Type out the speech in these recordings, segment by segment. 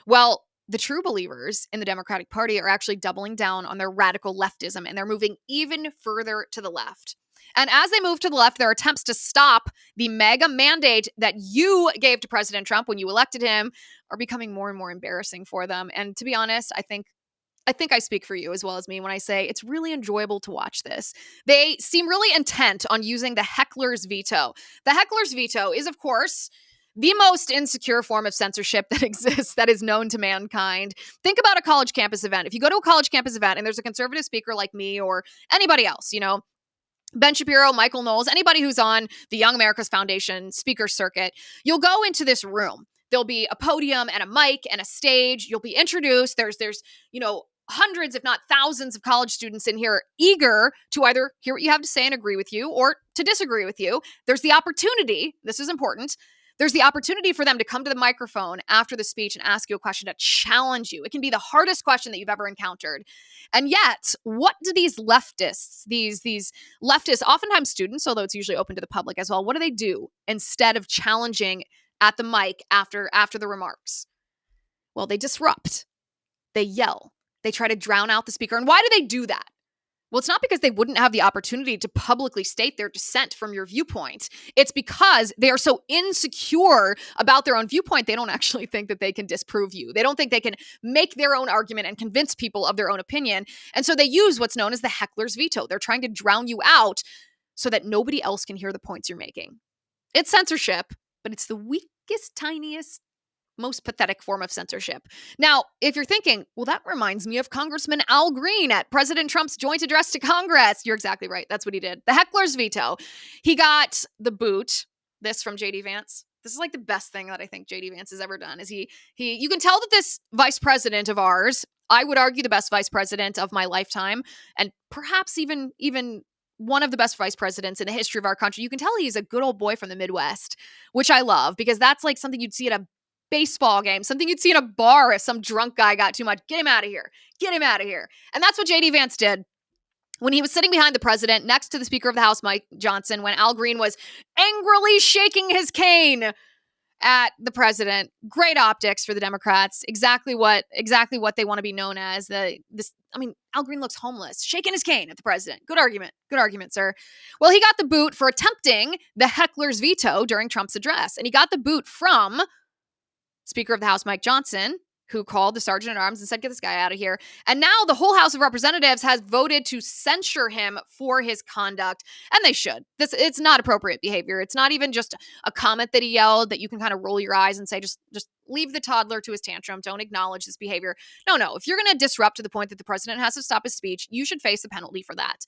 Well, the true believers in the Democratic Party are actually doubling down on their radical leftism, and they're moving even further to the left. And as they move to the left, their attempts to stop the mega mandate that you gave to President Trump when you elected him are becoming more and more embarrassing for them. And to be honest, I think I speak for you as well as me when I say it's really enjoyable to watch this. They seem really intent on using the heckler's veto. The heckler's veto is, of course, the most insecure form of censorship that exists, that is known to mankind. Think about a college campus event. If you go to a college campus event and there's a conservative speaker like me or anybody else, Ben Shapiro, Michael Knowles, anybody who's on the Young America's Foundation speaker circuit, you'll go into this room. There'll be a podium and a mic and a stage. You'll be introduced. There's hundreds, if not thousands of college students in here eager to either hear what you have to say and agree with you or to disagree with you. There's the opportunity, this is important, there's the opportunity for them to come to the microphone after the speech and ask you a question to challenge you. It can be the hardest question that you've ever encountered. And yet, what do these leftists, these leftists, oftentimes students, although it's usually open to the public as well, what do they do instead of challenging at the mic after the remarks? Well, they disrupt. They yell. They try to drown out the speaker. And why do they do that? Well, it's not because they wouldn't have the opportunity to publicly state their dissent from your viewpoint. It's because they are so insecure about their own viewpoint, they don't actually think that they can disprove you. They don't think they can make their own argument and convince people of their own opinion. And so they use what's known as the heckler's veto. They're trying to drown you out so that nobody else can hear the points you're making. It's censorship, but it's the weakest, tiniest, most pathetic form of censorship. Now, if you're thinking, well, that reminds me of Congressman Al Green at President Trump's joint address to Congress. You're exactly right. That's what he did. The heckler's veto. He got the boot. This from J.D. Vance. This is like the best thing that I think J.D. Vance has ever done. Is you can tell that this vice president of ours, I would argue the best vice president of my lifetime, and perhaps even one of the best vice presidents in the history of our country. You can tell he's a good old boy from the Midwest, which I love because that's like something you'd see at a baseball game, something you'd see in a bar if some drunk guy got too much. Get him out of here. Get him out of here. And that's what J.D. Vance did when he was sitting behind the president next to the Speaker of the House, Mike Johnson, when Al Green was angrily shaking his cane at the president. Great optics for the Democrats. Exactly what they want to be known as. Al Green looks homeless, shaking his cane at the president. Good argument, sir. Well, he got the boot for attempting the heckler's veto during Trump's address. And he got the boot from Speaker of the House, Mike Johnson, who called the sergeant at arms and said, get this guy out of here. And now the whole House of Representatives has voted to censure him for his conduct. And they should. It's not appropriate behavior. It's not even just a comment that he yelled that you can kind of roll your eyes and say, just leave the toddler to his tantrum. Don't acknowledge this behavior. No. If you're going to disrupt to the point that the president has to stop his speech, you should face the penalty for that.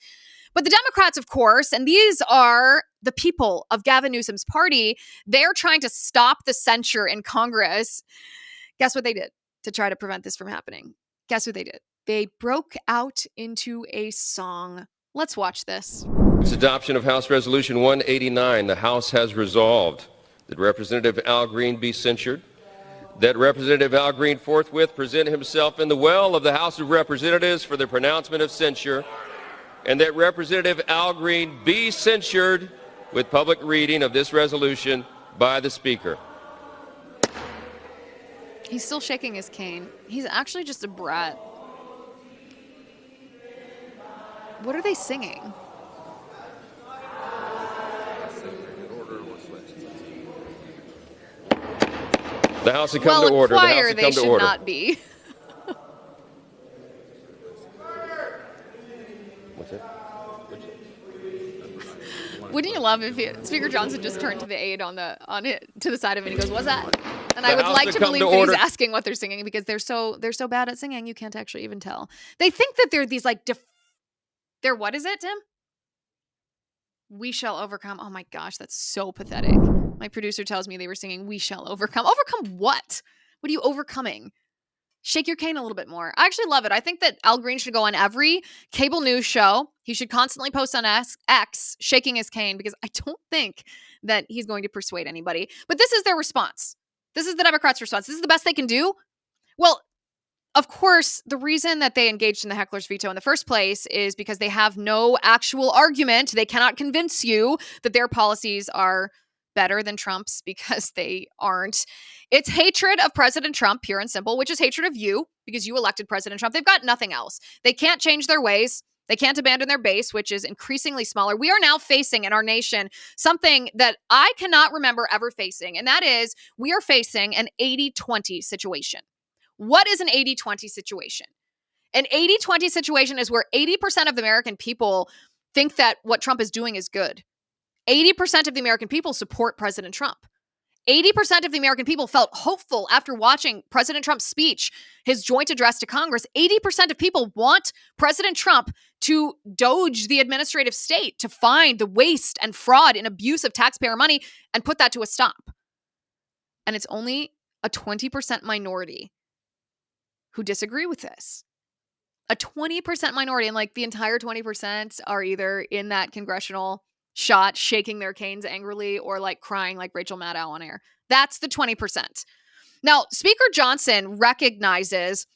But the Democrats, of course, and these are the people of Gavin Newsom's party, they're trying to stop the censure in Congress. Guess what they did to try to prevent this from happening? Guess what they did? They broke out into a song. Let's watch this. Its adoption of House Resolution 189, the House has resolved that Representative Al Green be censured, that Representative Al Green forthwith present himself in the well of the House of Representatives for the pronouncement of censure, and that Representative Al Green be censured with public reading of this resolution by the Speaker. He's still shaking his cane. He's actually just a brat. What are they singing? The House has come to order. Well, The House choir has they come to should order. not be. What's it? Wouldn't you love if Speaker Johnson just turned to the aide to the side of him and he goes, "What's that?" And I would like to believe that he's asking what they're singing because they're so bad at singing you can't actually even tell. They think that they're these they're what is it, Tim? We shall overcome. Oh my gosh, that's so pathetic. My producer tells me they were singing "We shall overcome." Overcome what? What are you overcoming? Shake your cane a little bit more. I actually love it. I think that Al Green should go on every cable news show. He should constantly post on X shaking his cane because I don't think that he's going to persuade anybody. But this is their response. This is the Democrats' response. This is the best they can do. Well, of course, the reason that they engaged in the heckler's veto in the first place is because they have no actual argument. They cannot convince you that their policies are better than Trump's because they aren't. It's hatred of President Trump, pure and simple, which is hatred of you because you elected President Trump. They've got nothing else. They can't change their ways. They can't abandon their base, which is increasingly smaller. We are now facing in our nation something that I cannot remember ever facing, and that is we are facing an 80-20 situation. What is an 80-20 situation? An 80-20 situation is where 80% of the American people think that what Trump is doing is good. 80% of the American people support President Trump. 80% of the American people felt hopeful after watching President Trump's speech, his joint address to Congress. 80% of people want President Trump to doge the administrative state, to find the waste and fraud and abuse of taxpayer money and put that to a stop. And it's only a 20% minority who disagree with this. A 20% minority, and like the entire 20% are either in that congressional shot, shaking their canes angrily, or like crying like Rachel Maddow on air. That's the 20%. Now, Speaker Johnson recognizes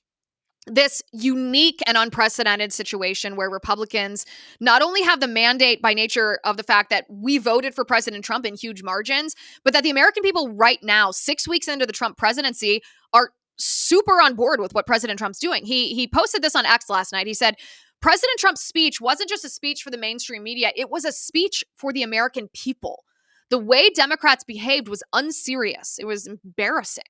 this unique and unprecedented situation where Republicans not only have the mandate by nature of the fact that we voted for President Trump in huge margins, but that the American people right now, 6 weeks into the Trump presidency, are super on board with what President Trump's doing. He posted this on X last night. He said, President Trump's speech wasn't just a speech for the mainstream media. It was a speech for the American people. The way Democrats behaved was unserious. It was embarrassing.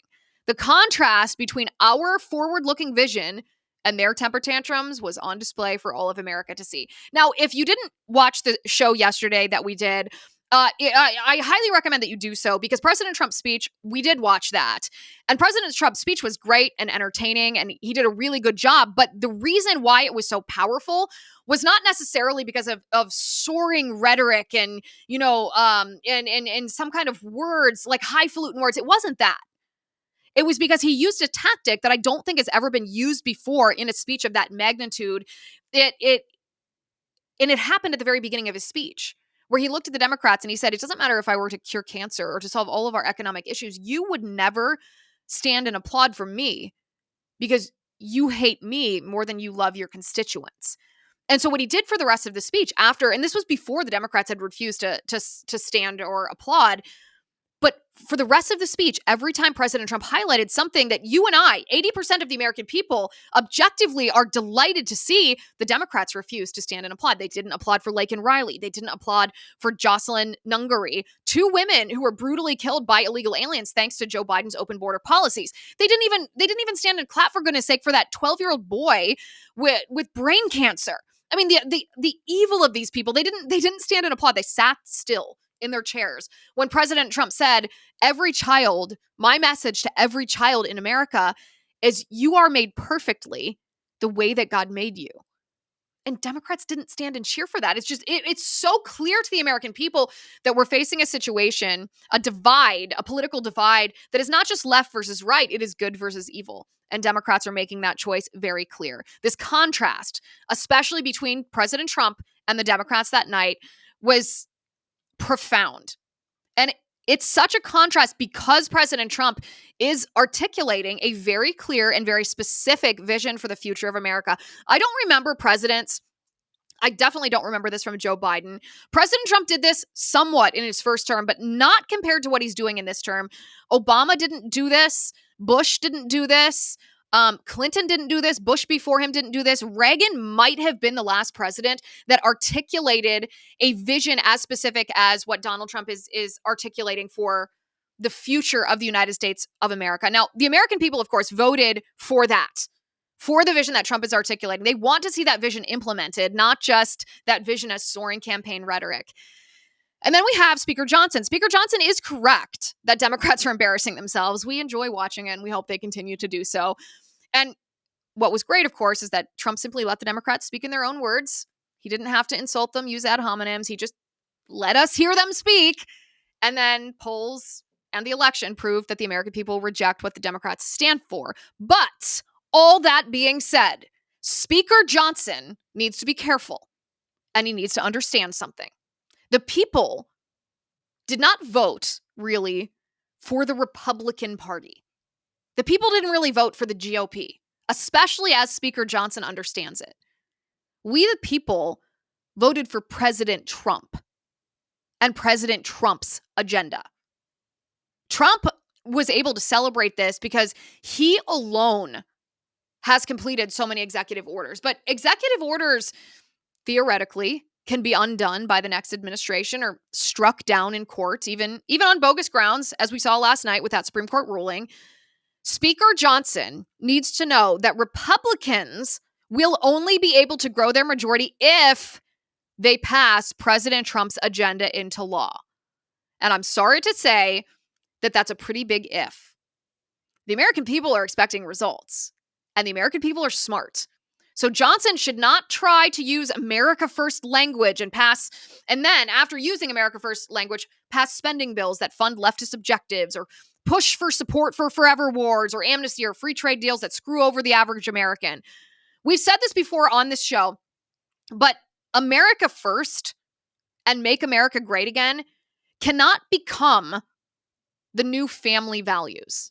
The contrast between our forward-looking vision and their temper tantrums was on display for all of America to see. Now, if you didn't watch the show yesterday that we did, I highly recommend that you do so because President Trump's speech, we did watch that. And President Trump's speech was great and entertaining, and he did a really good job. But the reason why it was so powerful was not necessarily because of soaring rhetoric and, and some kind of words, like highfalutin words. It wasn't that. It was because he used a tactic that I don't think has ever been used before in a speech of that magnitude. It happened at the very beginning of his speech, where he looked at the Democrats and he said, it doesn't matter if I were to cure cancer or to solve all of our economic issues, you would never stand and applaud for me because you hate me more than you love your constituents. And so what he did for the rest of the speech after, and this was before the Democrats had refused to stand or applaud, but for the rest of the speech, every time President Trump highlighted something that you and I, 80% of the American people, objectively are delighted to see, the Democrats refused to stand and applaud. They didn't applaud for Laken Riley. They didn't applaud for Jocelyn Nungary, two women who were brutally killed by illegal aliens thanks to Joe Biden's open border policies. They didn't even stand and clap, for goodness sake, for that 12-year-old boy with brain cancer. I mean, the evil of these people, they didn't stand and applaud. They sat still in their chairs when President Trump said, every child, my message to every child in America is you are made perfectly the way that God made you. And Democrats didn't stand and cheer for that. It's just, it's so clear to the American people that we're facing a situation, a divide, a political divide that is not just left versus right, it is good versus evil. And Democrats are making that choice very clear. This contrast, especially between President Trump and the Democrats that night, was profound. And it's such a contrast because President Trump is articulating a very clear and very specific vision for the future of America. I don't remember presidents. I definitely don't remember this from Joe Biden. President Trump did this somewhat in his first term, but not compared to what he's doing in this term. Obama didn't do this. Bush didn't do this. Clinton didn't do this. Bush before him didn't do this. Reagan might have been the last president that articulated a vision as specific as what Donald Trump is articulating for the future of the United States of America. Now, the American people, of course, voted for that, for the vision that Trump is articulating. They want to see that vision implemented, not just that vision as soaring campaign rhetoric. And then we have Speaker Johnson. Speaker Johnson is correct that Democrats are embarrassing themselves. We enjoy watching it, and we hope they continue to do so. And what was great, of course, is that Trump simply let the Democrats speak in their own words. He didn't have to insult them, use ad hominems. He just let us hear them speak. And then polls and the election proved that the American people reject what the Democrats stand for. But all that being said, Speaker Johnson needs to be careful, and he needs to understand something. The people did not vote, really, for the Republican Party. The people didn't really vote for the GOP, especially as Speaker Johnson understands it. We, the people, voted for President Trump and President Trump's agenda. Trump was able to celebrate this because he alone has completed so many executive orders. But executive orders, theoretically, can be undone by the next administration or struck down in court, even on bogus grounds, as we saw last night with that Supreme Court ruling. Speaker Johnson needs to know that Republicans will only be able to grow their majority if they pass President Trump's agenda into law. And I'm sorry to say that that's a pretty big if. The American people are expecting results, and the American people are smart. So Johnson should not try to use America First language and then after using America First language, pass spending bills that fund leftist objectives or push for support for forever wars or amnesty or free trade deals that screw over the average American. We've said this before on this show, but America First and Make America Great Again cannot become the new family values.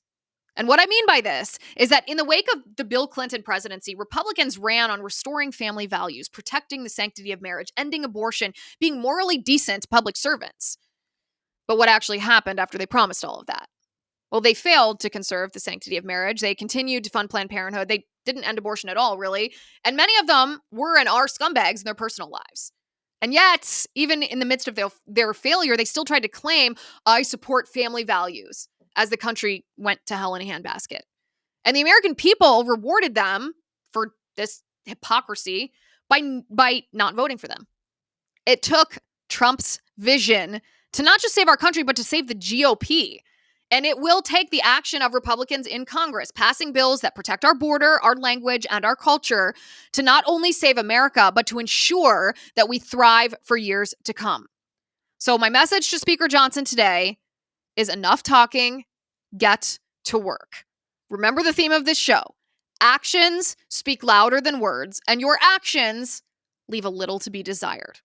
And what I mean by this is that in the wake of the Bill Clinton presidency, Republicans ran on restoring family values, protecting the sanctity of marriage, ending abortion, being morally decent public servants. But what actually happened after they promised all of that? Well, they failed to conserve the sanctity of marriage. They continued to fund Planned Parenthood. They didn't end abortion at all, really. And many of them were and are scumbags in their personal lives. And yet, even in the midst of their failure, they still tried to claim, I support family values, as the country went to hell in a handbasket. And the American people rewarded them for this hypocrisy by not voting for them. It took Trump's vision to not just save our country, but to save the GOP. And it will take the action of Republicans in Congress passing bills that protect our border, our language, and our culture to not only save America, but to ensure that we thrive for years to come. So my message to Speaker Johnson today is enough talking, get to work. Remember the theme of this show. Actions speak louder than words, and your actions leave a little to be desired.